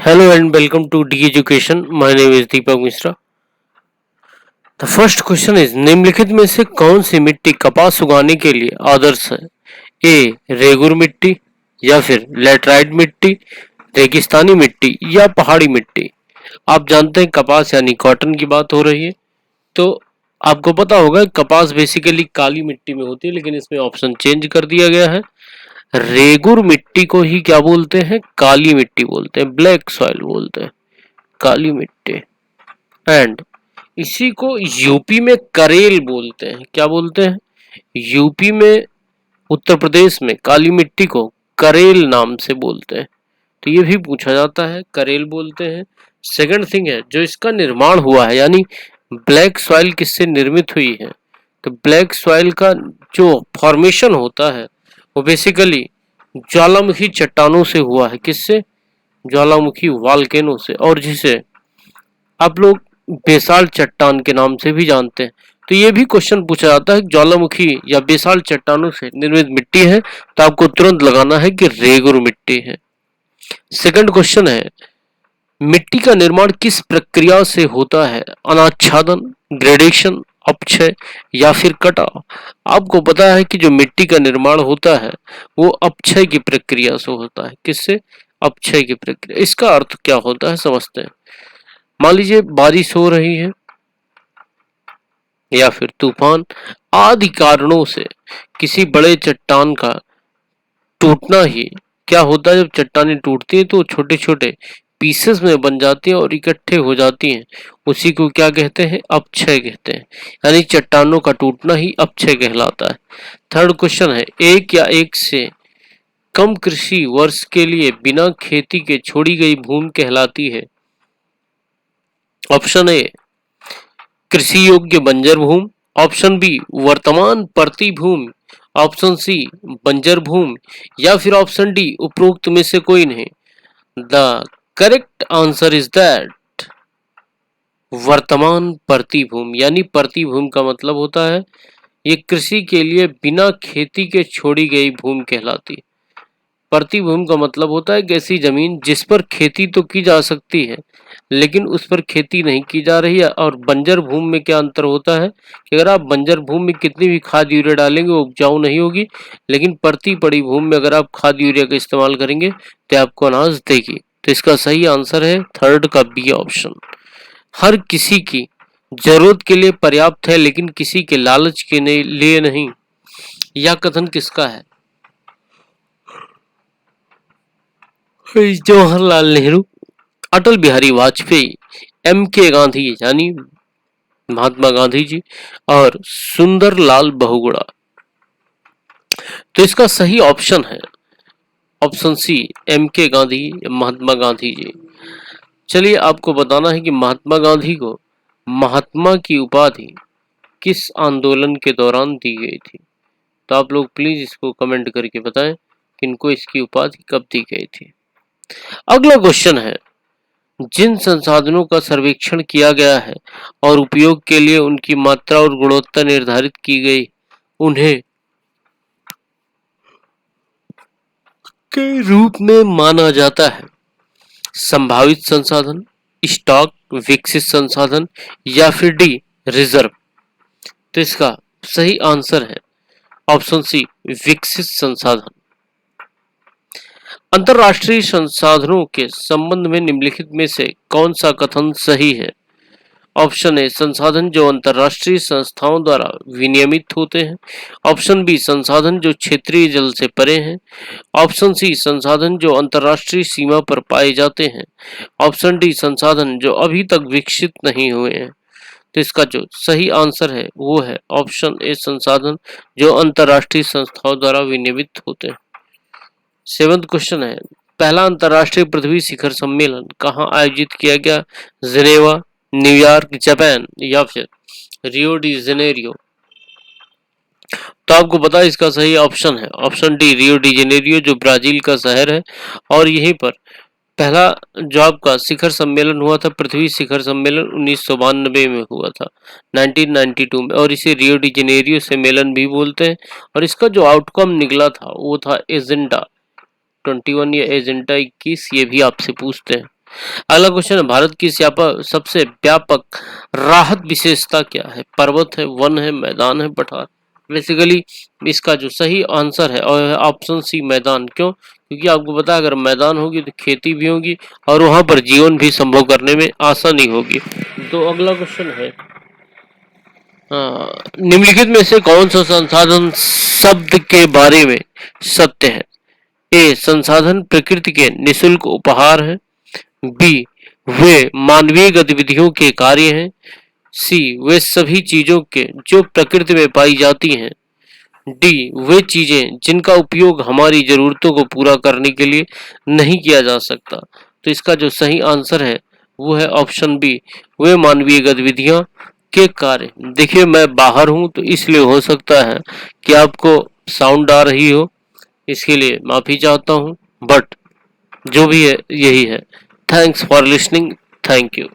Hello and welcome to D Education. My name is Deepak Mishra. The first question is निम्नलिखित में से कौन सी मिट्टी कपास उगाने के लिए आदर्श है? ए रेगुर मिट्टी या फिर लेटराइट मिट्टी, रेगिस्तानी मिट्टी या पहाड़ी मिट्टी। आप जानते हैं कपास यानी कॉटन की बात हो रही है, तो आपको पता होगा कपास बेसिकली काली मिट्टी में होती है, लेकिन इसमें ऑप्शन चेंज कर दिया गया है। रेगुर मिट्टी को ही क्या बोलते हैं? काली मिट्टी बोलते हैं, ब्लैक सॉइल बोलते हैं, काली मिट्टी। एंड इसी को यूपी में करेल बोलते हैं। क्या बोलते हैं? यूपी में, उत्तर प्रदेश में काली मिट्टी को करेल नाम से बोलते हैं। तो ये भी पूछा जाता है, करेल बोलते हैं। सेकंड थिंग है, जो इसका निर्माण हुआ है यानी ब्लैक सॉइल किससे निर्मित हुई है? तो ब्लैक सॉइल का जो फॉर्मेशन होता है वो बेसिकली ज्वालामुखी चट्टानों से हुआ है। किससे? ज्वालामुखी वाल्केनो से, और जिसे आप लोग बेसाल्ट चट्टान के नाम से भी जानते हैं। तो ये भी क्वेश्चन पूछा जाता है ज्वालामुखी या बेसाल्ट चट्टानों से निर्मित मिट्टी है, तो आपको तुरंत लगाना है कि रेगुर मिट्टी है। सेकंड क्वेश्चन है, मिट्टी का निर्माण किस प्रक्रिया से होता है? अनाच्छादन, ग्रेडेशन, अपक्षय या फिर कटाव। आपको पता है कि जो मिट्टी का निर्माण होता है वो अपक्षय की प्रक्रिया से होता है। किससे? अपक्षय की प्रक्रिया। इसका अर्थ क्या होता है समझते हैं। मान लीजिए बारिश हो रही है या फिर तूफान आदि कारणों से किसी बड़े चट्टान का टूटना ही क्या होता है? जब चट्टानें टूटती हैं तो छोटे छोटे पीसेस में बन जाती हैं और इकट्ठे हो जाती हैं। उसी को क्या कहते हैं? अपक्षय कहते हैं। यानी चट्टानों का टूटना ही अपक्षय कहलाता है। थर्ड क्वेश्चन है, एक या एक से कम कृषि वर्ष के लिए बिना खेती के छोड़ी गई भूमि कहलाती है? ऑप्शन ए कृषि योग्य बंजर भूमि, ऑप्शन बी वर्तमान परती भूमि, ऑप्शन सी बंजर भूमि या फिर ऑप्शन डी उपरोक्त में से कोई नहीं। The correct answer is that वर्तमान परती भूमि। यानी परती भूमि का मतलब होता है ये कृषि के लिए बिना खेती के छोड़ी गई भूमि कहलाती है। परती भूमि का मतलब होता है ऐसी जमीन जिस पर खेती तो की जा सकती है लेकिन उस पर खेती नहीं की जा रही है। और बंजर भूमि में क्या अंतर होता है कि अगर आप बंजर भूमि में कितनी भी खाद यूरिया डालेंगे वो उपजाऊ नहीं होगी, लेकिन परती पड़ी भूमि में अगर आप खाद यूरिया का इस्तेमाल करेंगे तो आपको अनाज देगी। तो इसका सही आंसर है थर्ड का बी ऑप्शन। हर किसी की जरूरत के लिए पर्याप्त है लेकिन किसी के लालच के लिए नहीं। यह कथन किसका है? जवाहरलाल नेहरू, अटल बिहारी वाजपेयी, एम के गांधी यानी महात्मा गांधी जी और सुंदरलाल बहुगुणा। तो इसका सही ऑप्शन है ऑप्शन सी एम के गांधी, महात्मा गांधी जी। चलिए आपको बताना है कि महात्मा गांधी को महात्मा की उपाधि किस आंदोलन के दौरान दी गई थी? तो आप लोग प्लीज इसको कमेंट करके बताएं कि इनको इसकी उपाधि कब दी गई थी। अगला क्वेश्चन है, जिन संसाधनों का सर्वेक्षण किया गया है और उपयोग के लिए उनकी मात्रा और गुणवत्ता निर्धारित की गई उन्हें के रूप में माना जाता है? संभावित संसाधन, स्टॉक, विकसित संसाधन या फिर डी रिजर्व। तो इसका सही आंसर है ऑप्शन सी विकसित संसाधन। अंतरराष्ट्रीय संसाधनों के संबंध में निम्नलिखित में से कौन सा कथन सही है? ऑप्शन ए संसाधन जो अंतरराष्ट्रीय संस्थाओं द्वारा विनियमित होते हैं, ऑप्शन बी संसाधन जो क्षेत्रीय जल से परे हैं, ऑप्शन सी संसाधन जो अंतरराष्ट्रीय सीमा पर पाए जाते हैं, ऑप्शन डी संसाधन जो अभी तक विकसित नहीं हुए हैं। तो इसका जो सही आंसर है वो है ऑप्शन ए संसाधन जो अंतरराष्ट्रीय संस्थाओं द्वारा विनियमित होते हैं। सेवंथ क्वेश्चन है, पहला अंतरराष्ट्रीय पृथ्वी शिखर सम्मेलन कहाँ आयोजित किया गया? जिनेवा, न्यूयॉर्क, जापान या फिर रियो डी जेनेरियो। तो आपको पता है इसका सही ऑप्शन है option D Rio de Janeiro, जो ब्राजील का शहर है। और यहीं पर पहला जो आपका शिखर सम्मेलन हुआ था, पृथ्वी शिखर सम्मेलन 1992 में हुआ था, 1992 में, और इसे रियो डी जेनेरियो सम्मेलन भी बोलते हैं। और इसका जो आउटकम निकला था वो था एजेंडा 21 या एजेंडा 21, ये भी आपसे पूछते हैं। अगला क्वेश्चन है, भारत की सबसे व्यापक राहत विशेषता क्या है? पर्वत है, वन है, मैदान है, पठार। बेसिकली इसका जो सही आंसर है और ऑप्शन सी मैदान। क्यों? क्योंकि आपको पता है अगर मैदान होगी तो खेती भी होगी और वहां पर जीवन भी संभव करने में आसानी होगी। तो अगला क्वेश्चन है, निम्नलिखित में से कौन सा संसाधन शब्द के बारे में सत्य है? ए, संसाधन प्रकृति के निशुल्क उपहार हैं। बी, वे मानवीय गतिविधियों के कार्य हैं। सी, वे सभी चीजों के जो प्रकृति में पाई जाती हैं। डी, वे चीजें जिनका उपयोग हमारी जरूरतों को पूरा करने के लिए नहीं किया जा सकता। तो इसका जो सही आंसर है वो है ऑप्शन बी, वे मानवीय गतिविधियां के कार्य। देखिए मैं बाहर हूं तो इसलिए हो सकता है कि आपको साउंड आ रही हो, इसके लिए माफी चाहता हूं, बट जो भी है यही है। Thanks for listening. Thank you.